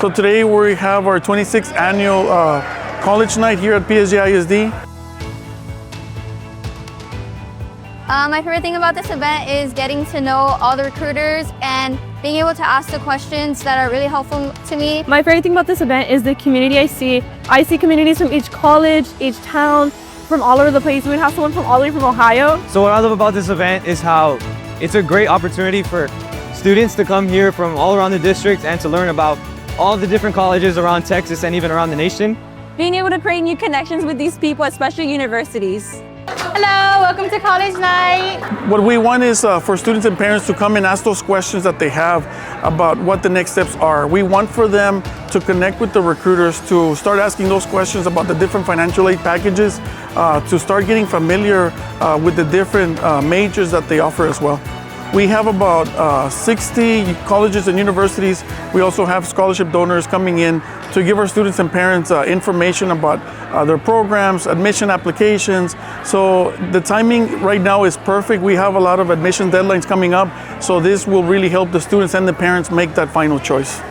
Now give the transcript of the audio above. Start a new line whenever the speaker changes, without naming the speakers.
So today we have our 26th annual college night here at PSG ISD.
My favorite thing about this event is getting to know all the recruiters and being able to ask the questions that are really helpful to me.
My favorite thing about this event is the community I see. I see communities from each college, each town, from all over the place. We have someone from all the way from Ohio.
So what I love about this event is how it's a great opportunity for students to come here from all around the district and to learn about all the different colleges around Texas and even around the nation.
Being able to create new connections with these people, especially universities.
Hello, welcome to college night.
What we want is for students and parents to come and ask those questions that they have about what the next steps are. We want for them to connect with the recruiters, to start asking those questions about the different financial aid packages, to start getting familiar with the different majors that they offer as well. We have about 60 colleges and universities. We also have scholarship donors coming in to give our students and parents information about their programs, admission applications. So the timing right now is perfect. We have a lot of admission deadlines coming up. So this will really help the students and the parents make that final choice.